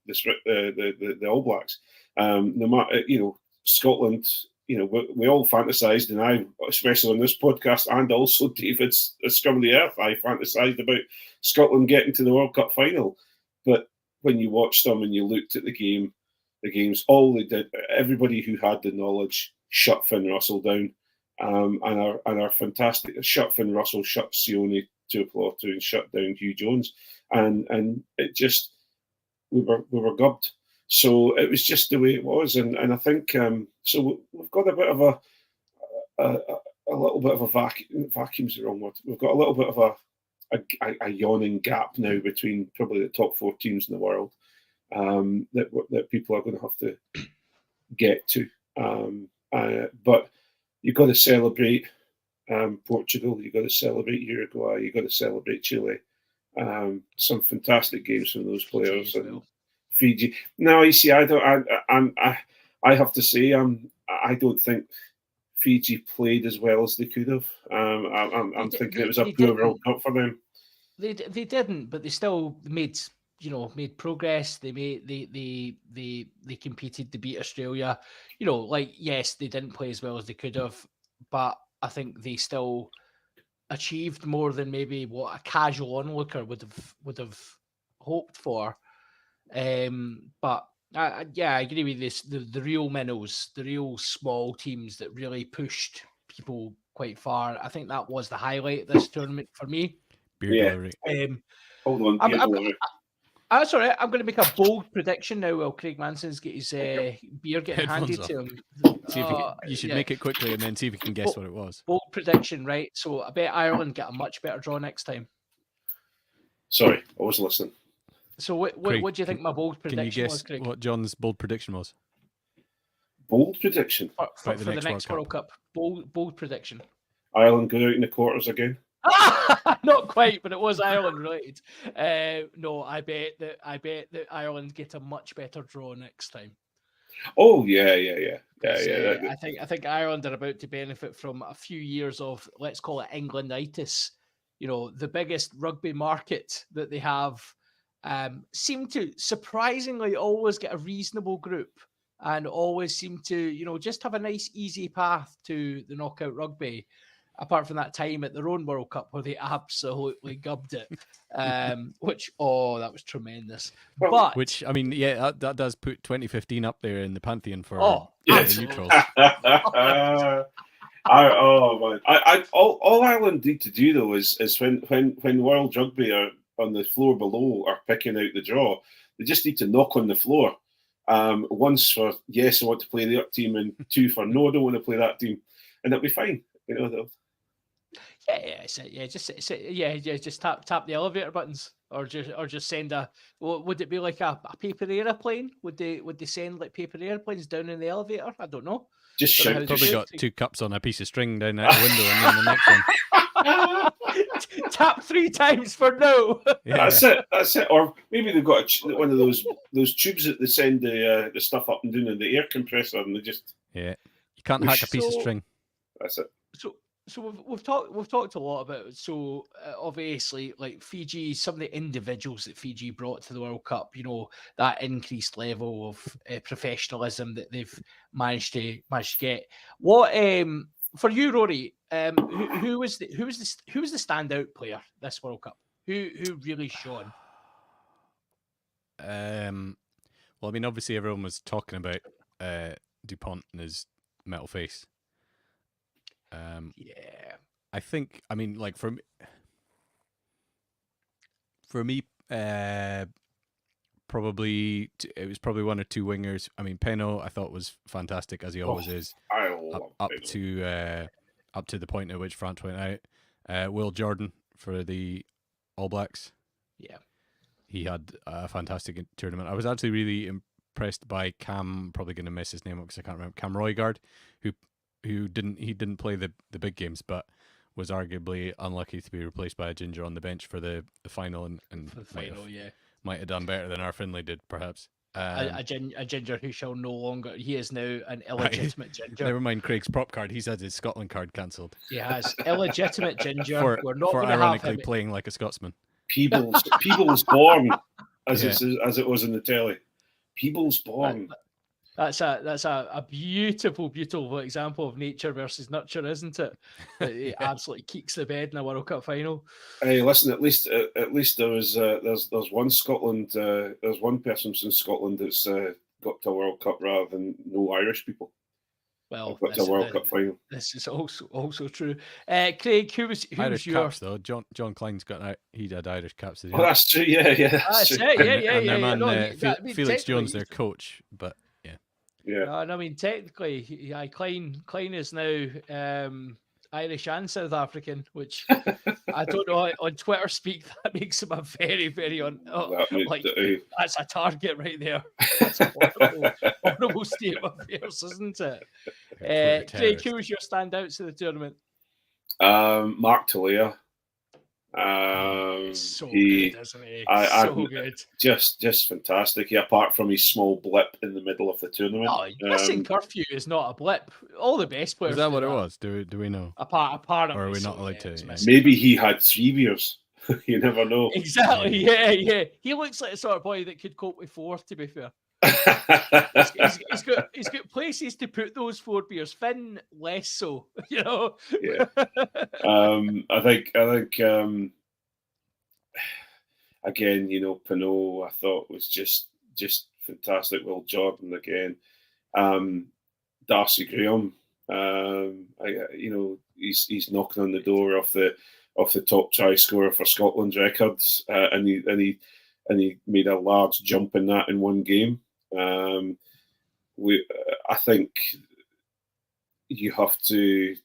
All Blacks. No matter, Scotland. We all fantasised, and I, especially on this podcast, and also David's Scum of the Earth, I fantasised about Scotland getting to the World Cup final. But when you watched them and you looked at the games, all they did, everybody who had the knowledge shut Finn Russell down, and our fantastic shut Finn Russell, shut Sione Tuipulotu, and shut down Hugh Jones, and it just we were gubbed. So it was just the way it was, and I think so. We've got a bit of a little bit of a vacuum. Vacuum's the wrong word. We've got a little bit of a yawning gap now between probably the top 4 teams in the world that people are going to have to get to. But you've got to celebrate Portugal. You've got to celebrate Uruguay. You've got to celebrate Chile. Some fantastic games from those players. And Fiji. No, you see, I have to say, I don't think Fiji played as well as they could have. I'm thinking it was a poor World Cup for them. They didn't, but they still made progress. They competed to beat Australia. Yes, they didn't play as well as they could have, but I think they still achieved more than maybe what a casual onlooker would have hoped for. But I agree with this. The real minnows, the real small teams that really pushed people quite far. I think that was the highlight of this tournament for me. Hold on, that's all right. I'm going to make a bold prediction now while Craig Manson's get his beer getting handed to him. See if you should make it quickly and then see if you can guess what it was. Bold prediction, right? So I bet Ireland get a much better draw next time. Sorry, I wasn't listening. So what do you think my bold prediction was, Craig? What John's bold prediction was? Bold prediction? For the next World Cup. Bold prediction. Ireland go out in the quarters again? Not quite, but it was Ireland related. No, I bet that Ireland get a much better draw next time. Oh yeah. I think Ireland are about to benefit from a few years of, let's call it, Englanditis. The biggest rugby market that they have seem to surprisingly always get a reasonable group and always seem to, just have a nice, easy path to the knockout rugby. Apart from that time at their own World Cup where they absolutely gubbed it, which that was tremendous. But which, I mean, that does put 2015 up there in the pantheon for yes. the neutrals. All Ireland need to do though is when World Rugby are on the floor below are picking out the draw, they just need to knock on the floor. Once for yes, I want to play the up team, and 2 for no, I don't want to play that team, and it'll be fine. Just tap the elevator buttons, or just send would it be like a paper airplane? Would they send like paper airplanes down in the elevator? I don't know. Just shout. Probably got 2 cups on a piece of string down out the window, and then the next one. Tap 3 times for no. Yeah. That's it. Or maybe they've got one of those tubes that they send the stuff up and down in the air compressor, and they just you can't hack a piece of string. That's it. So we've talked a lot about it. So obviously, like Fiji, some of the individuals that Fiji brought to the World Cup, that increased level of professionalism that they've managed to get. What for you, Rory? Who was the standout player this World Cup? Who really shone? Well, I mean, obviously everyone was talking about Dupont and his metal face. I think, I mean, like for me, probably it was probably 1 or 2 wingers. I mean, Peno I thought was fantastic, as he always is. I love up to the point at which France went out. Will Jordan for the All Blacks. Yeah, he had a fantastic tournament. I was actually really impressed by Cam. Probably going to mess his name up because I can't remember. Cam Roygard, who didn't play the big games, but was arguably unlucky to be replaced by a ginger on the bench for the final, and for the final, might have done better than our Finlay did, perhaps. a ginger who shall no longer. He is now an illegitimate ginger. Never mind Craig's prop card. He's had his Scotland card cancelled. He has illegitimate ginger. For We're not going to have ironically him. playing like a Scotsman. People's born, as Yeah. as it was in the telly. People's born. That's a beautiful example of nature versus nurture, isn't it? That he absolutely keeks the bed in a World Cup final. Hey, listen. At least there was there's one Scotland. There's one person from Scotland that's got to a World Cup rather than no Irish people. Well, Got to a World Cup final. This is also true. Craig, who was Irish your caps though. John Klein's got he had Irish caps. Oh, that's true. Yeah, That's true. it. And their man No, Felix Jones, their coach, but Yeah. I mean, technically, Klein is now Irish and South African, which I don't know. On Twitter speak, that makes him a very, very that's a target right there. That's a horrible state of affairs, isn't it? Craig, who was your standouts of the tournament? Mark Talea. He's so good, isn't he? Good. Just fantastic. He, apart from his small blip in the middle of the tournament. Oh, missing curfew is not a blip. All the best players. Is that what it was? Do we know? A part of or are it, we not allowed to? Yeah. Maybe he had 3 beers. You never know. Exactly. Yeah. He looks like the sort of boy that could cope with 4. To be fair, he's got places to put those 4 beers. Finn less so. You know. Yeah. I think again, Pinot, I thought was just fantastic. Will Jordan again. Darcy Graham, he's knocking on the door of the top try scorer for Scotland's records, and he made a large jump in that in one game. I think you have to,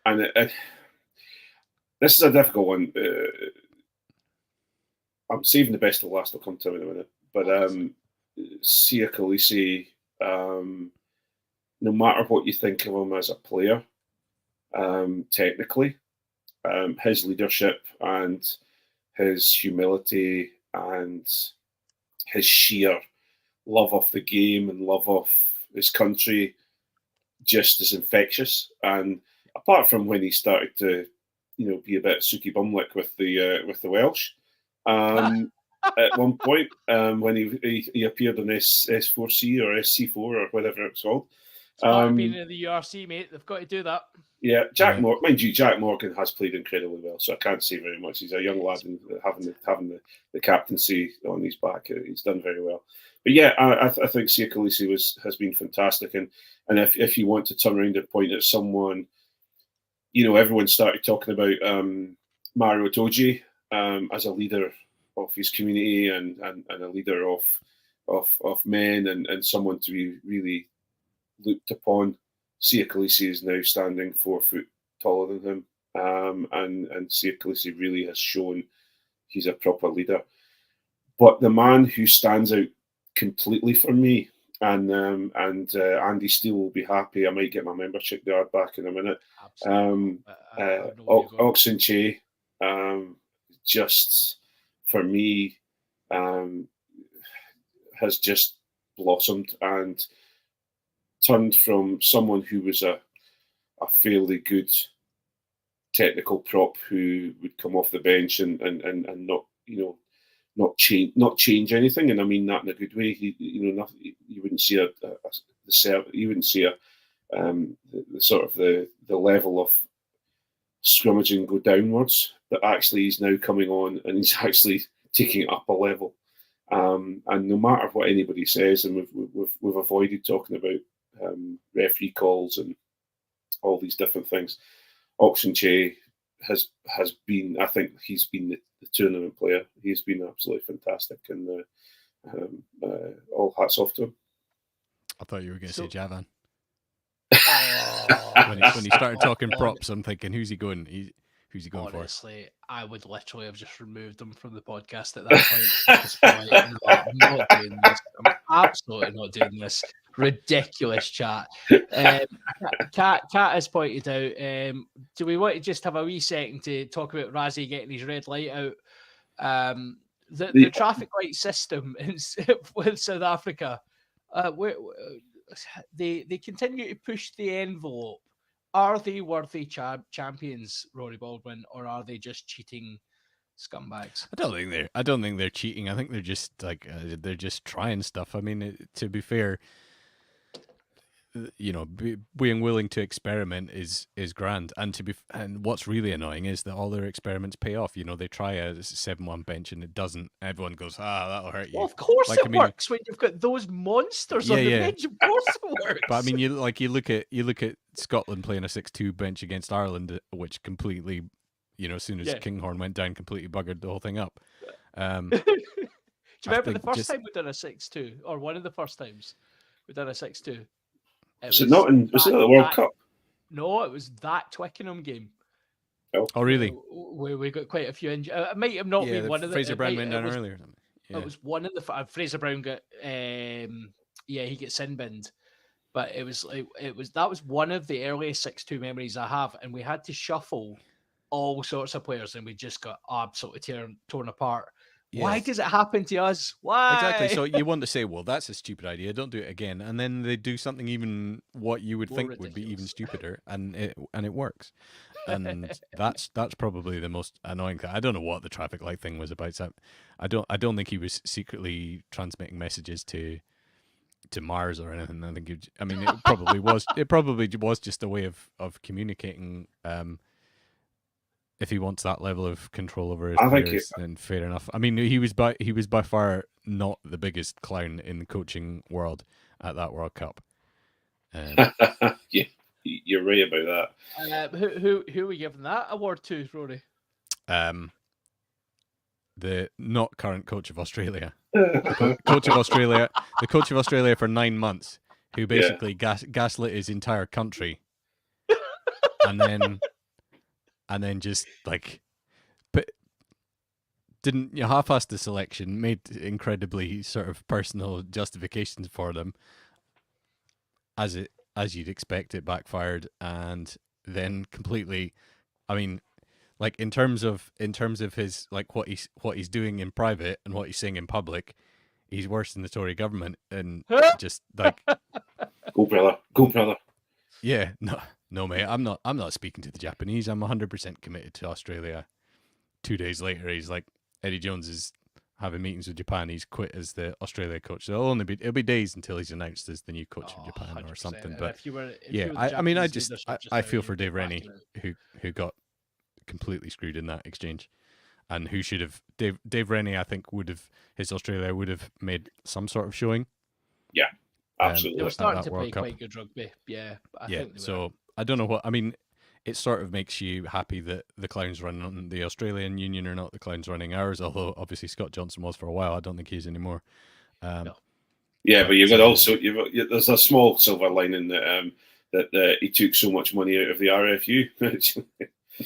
and this is a difficult one. I'm saving the best till last. I'll come to it in a minute. But Sia Khaleesi, no matter what you think of him as a player, technically, his leadership and his humility and his sheer love of the game and love of his country just is infectious. And apart from when he started to, be a bit Suki Bumlick with the Welsh, at one point when he appeared on S4C or SC4 or whatever it's called. Being in the URC, mate, they've got to do that. Yeah, mind you, Jack Morgan has played incredibly well, so I can't say very much. He's a young lad and having the captaincy on his back, he's done very well. But yeah, I think Sia Khaleesi has been fantastic, and if you want to turn around and point at someone, everyone started talking about Mario Itoje as a leader of his community and a leader of men and someone to be really looked upon. Sia Khaleesi is now standing 4 foot taller than him, and Sia Khaleesi really has shown he's a proper leader. But the man who stands out completely for me, and Andy Steele will be happy. I might get my membership card back in a minute. Oxen Che, just for me, has just blossomed and turned from someone who was a fairly good technical prop who would come off the bench and not not change anything, and I mean that in a good way. You wouldn't see the sort of the level of scrummaging go downwards, but actually he's now coming on and he's actually taking it up a level. And no matter what anybody says, and we've avoided talking about referee calls and all these different things, Oxen Che has been, I think he's been the tournament player. He's been absolutely fantastic, and all hats off to him. I thought you were going to say Javan. Oh, when he started talking props, I'm thinking, who's he going? Who's he going Honestly, I would literally have just removed him from the podcast at that point. Just like, no, I'm not doing this. I'm absolutely not doing this. Ridiculous chat. Kat has pointed out, do we want to just have a wee second to talk about Razzie getting his red light out? the traffic light system with South Africa, they continue to push the envelope. Are they worthy champions, Rory Baldwin, or are they just cheating scumbags? I don't think they're cheating. I think they're just they're just trying stuff. I mean, to be fair, you know, being willing to experiment is grand. And what's really annoying is that all their experiments pay off. You know, they try a 7-1 bench and it doesn't. Everyone goes, that'll hurt you. Well, of course Like, it works when you've got those monsters on the bench. Of course it works. But I mean, you look at Scotland playing a 6-2 bench against Ireland, which completely, you know, as soon as Kinghorn went down, completely buggered the whole thing up. Do you remember the first time we done a 6-2, or one of the first times we done a 6-2? Was it not the World Cup? No, it was that Twickenham game. Oh, really? Where we got quite a few injuries. It might have not been one of the. Fraser Brown went down earlier. It was one of the. Fraser Brown got. He gets sin binned, but that was one of the earliest 6-2 memories I have, and we had to shuffle all sorts of players, and we just got absolutely torn apart. Yes. Why does it happen to us? Why? Exactly. So you want to say, well, that's a stupid idea. Don't do it again. And then they do something even what you would think would be even stupider, and it works. And that's probably the most annoying thing. I don't know what the traffic light thing was about. So I don't think he was secretly transmitting messages to Mars or anything. I think it probably was. It probably was just a way of communicating. If he wants that level of control over his players, then fair enough. I mean, he was by far not the biggest clown in the coaching world at that World Cup. Yeah, you're right about that. Who are we giving that award to, Rory? The not current coach of Australia, the coach of Australia for 9 months, who basically gaslit his entire country, and then just didn't half-ass the selection, made incredibly sort of personal justifications for them, as you'd expect. It backfired, and then completely, I mean, like in terms of his what he's doing in private and what he's saying in public, he's worse than the Tory government, and just like go brother. Yeah, no, mate. I'm not speaking to the Japanese. I'm 100% committed to Australia. 2 days later, he's like, Eddie Jones is having meetings with Japan. He's quit as the Australia coach. So it'll be days until he's announced as the new coach of Japan or something. But I feel for Dave Rennie, who got completely screwed in that exchange, and who should have Dave Rennie. I think his Australia would have made some sort of showing. Yeah. Absolutely. They were starting to play quite good rugby. Yeah. I think they so I don't know what, I mean, it sort of makes you happy that the clowns running on the Australian Union are not the clowns running ours, although obviously Scott Johnson was for a while. I don't think he is anymore. No. Yeah, but you've got also, there's a small silver lining that he took so much money out of the RFU.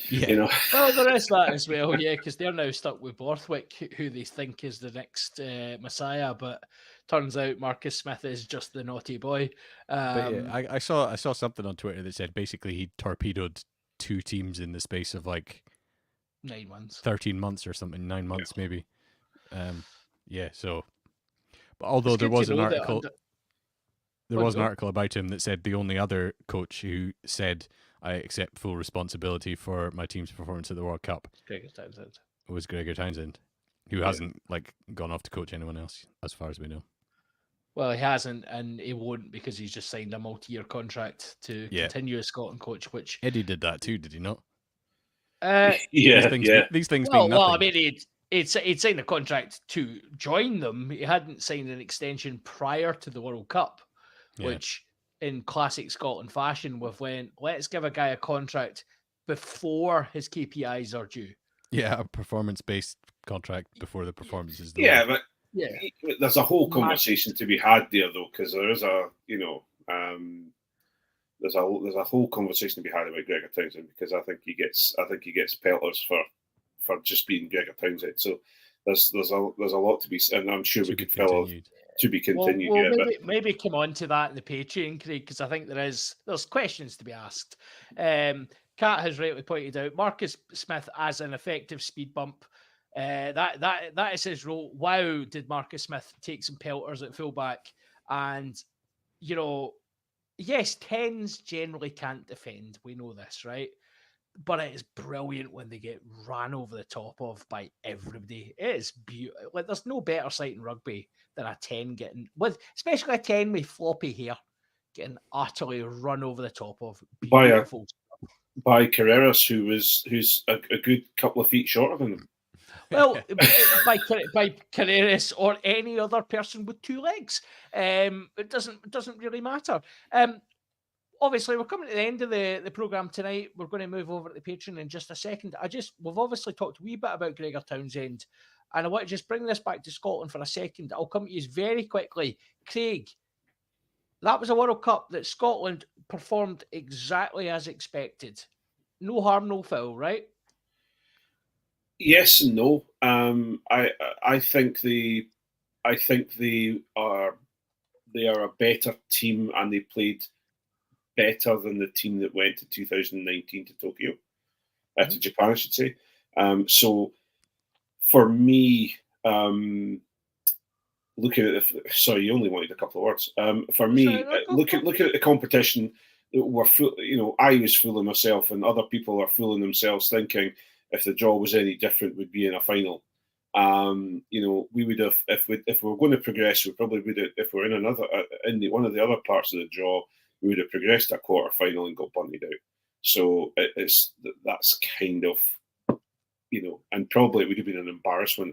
You know. Well, there is that as well, because they're now stuck with Borthwick, who they think is the next Messiah, but turns out Marcus Smith is just the naughty boy. I saw something on Twitter that said basically he torpedoed 2 teams in the space of like 9 months, 13 months or something, 9 months maybe. So, but although there was an article. There was an article about him that said the only other coach who said, I accept full responsibility for my team's performance at the World Cup was Gregor Townsend, who hasn't gone off to coach anyone else, as far as we know. Well, he hasn't, and he won't, because he's just signed a multi-year contract to continue as Scotland coach. Which Eddie did that too, did he not? These things mean nothing. Well, I mean, he'd signed a contract to join them. He hadn't signed an extension prior to the World Cup. Which, in classic Scotland fashion, we've went, let's give a guy a contract before his KPIs are due. Yeah, a performance-based contract before the performance is due. Yeah, but there's a whole conversation to be had there, though, because there is there's a whole conversation to be had about Gregor Townsend, because I think he gets pelters for just being Gregor Townsend. So there's a lot to be, and I'm sure we could fill to be continued. Well, maybe come on to that in the Patreon, Craig, because I think there's questions to be asked. Kat has rightly pointed out Marcus Smith as an effective speed bump. That is his role. Wow, did Marcus Smith take some pelters at fullback? And you know, yes, tens generally can't defend. We know this, right? But it is brilliant when they get ran over the top of by everybody. It is beautiful. Like there's no better sight in rugby than a 10 getting with, especially a 10 with floppy hair, getting utterly run over the top of. By Beautiful. Carreras, who's a good couple of feet shorter than him. Well, by Carreras or any other person with two legs, it doesn't really matter. Obviously, we're coming to the end of the program tonight. We're going to move over to the Patreon in just a second. We've obviously talked a wee bit about Gregor Townsend, and I want to just bring this back to Scotland for a second. I'll come to you very quickly. Craig, that was a World Cup that Scotland performed exactly as expected. No harm, no foul, right? Yes and no. I think they are a better team, and they played better than the team that went to 2019 to Tokyo, to Japan, I should say. So for me, looking at sorry, you only wanted a couple of words. For me, looking at the competition, we're full. I was fooling myself, and other people are fooling themselves, thinking if the draw was any different, we'd be in a final. We would have if we were going to progress, we probably would have. If we're in one of the other parts of the draw, we would have progressed to a quarter final and got bunted out. So that's kind of, and probably it would have been an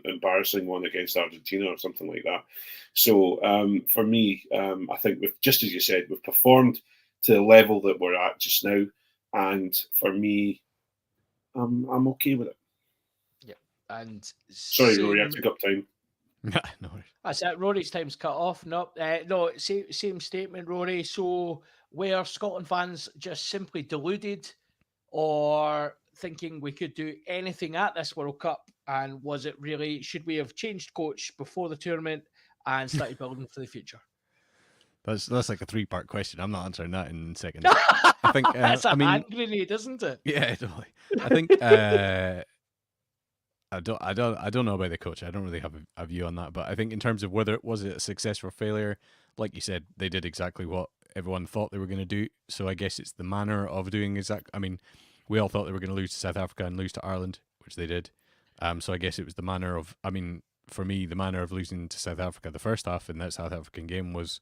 embarrassing one against Argentina or something like that. So for me, I think just as you said, we've performed to the level that we're at just now, and for me, I'm okay with it. Yeah, and sorry, Rory, I took up time. No worries. That's it. Rory's time's cut off. No, same statement, Rory. So, were Scotland fans just simply deluded, or thinking we could do anything at this World Cup? And was it really? Should we have changed coach before the tournament and started building for the future? That's like a 3-part question. I'm not answering that in seconds. I think that's a hand grenade, isn't it? Yeah, totally. I think I don't know about the coach. I don't really have a view on that. But I think in terms of whether it was a success or failure, like you said, they did exactly what everyone thought they were going to do. So I guess it's the manner of doing I mean, we all thought they were going to lose to South Africa and lose to Ireland, which they did. So I guess it was the manner of. I mean, for me, the manner of losing to South Africa the first half in that South African game was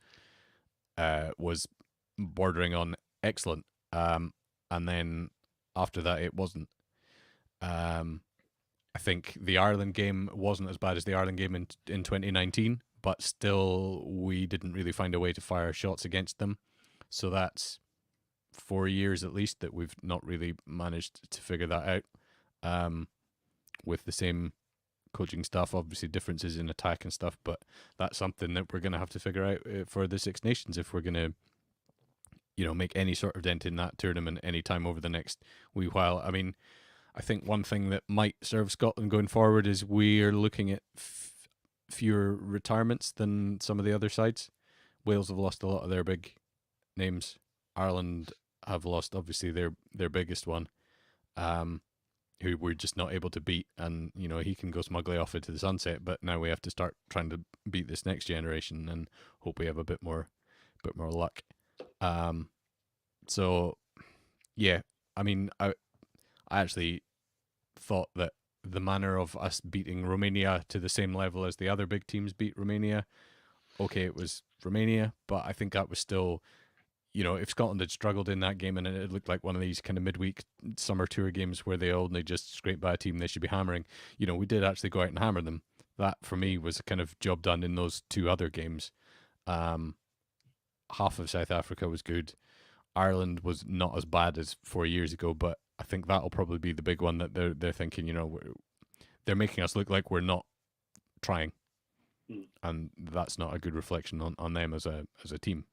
bordering on excellent. And then after that, it wasn't. I think the Ireland game wasn't as bad as the Ireland game in 2019, but still we didn't really find a way to fire shots against them. So that's 4 years at least that we've not really managed to figure that out. With the same coaching staff, obviously differences in attack and stuff, but that's something that we're going to have to figure out for the Six Nations if we're going to make any sort of dent in that tournament anytime over the next wee while. I mean, I think one thing that might serve Scotland going forward is we're looking at fewer retirements than some of the other sides. Wales have lost a lot of their big names. Ireland have lost, obviously, their biggest one, who we're just not able to beat. And, he can go smugly off into the sunset, but now we have to start trying to beat this next generation and hope we have a bit more luck. So, yeah, I mean, I actually thought that the manner of us beating Romania to the same level as the other big teams beat Romania, okay, it was Romania, but I think that was still, if Scotland had struggled in that game and it looked like one of these kind of midweek summer tour games where they only just scraped by a team they should be hammering, we did actually go out and hammer them. That, for me, was a kind of job done in those 2 other games. Half of South Africa was good. Ireland was not as bad as 4 years ago, but I think that'll probably be the big one that they're thinking, they're making us look like we're not trying. And that's not a good reflection on them as a team.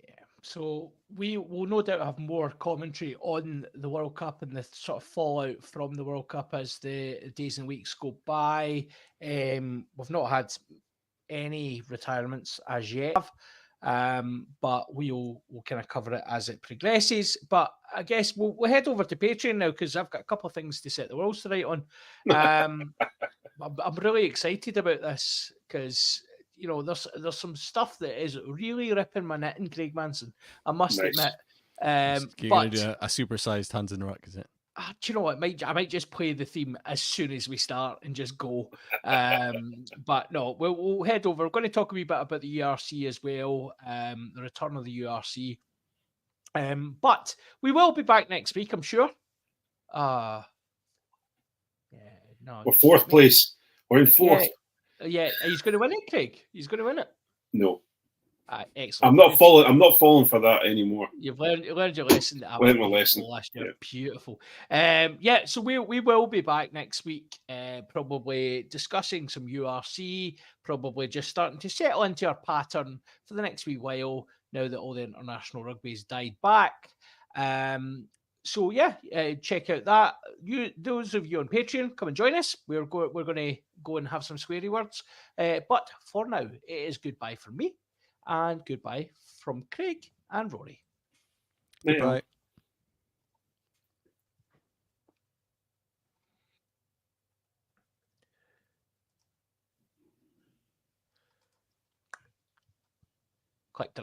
Yeah. So we will no doubt have more commentary on the World Cup and the sort of fallout from the World Cup as the days and weeks go by. We've not had any retirements as yet. But we'll kind of cover it as it progresses. But I guess we'll head over to Patreon now because I've got a couple of things to set the world straight on. I'm really excited about this because there's some stuff that is really ripping my knitting, Craig Manson. I must Nice. admit. You're But gonna do a supersized Hands in the Ruck, is it? do you know what? I might just play the theme as soon as we start and just go. But no, we'll head over. We're going to talk a wee bit about the URC as well, the return of the URC. But we will be back next week, I'm sure. Yeah, no, We're fourth place. We're in fourth. Yeah, he's going to win it, Craig. He's going to win it. No. Excellent. I'm not falling for that anymore. You've learned your lesson. Learned my lesson last year. Yeah. Beautiful. So we will be back next week, probably discussing some URC, probably just starting to settle into our pattern for the next wee while now that all the international rugby's died back. So check out that. Those of you on Patreon, come and join us. We're going to go and have some sweary words. But for now, it is goodbye from me. And goodbye from Craig and Rory. Goodbye. Click the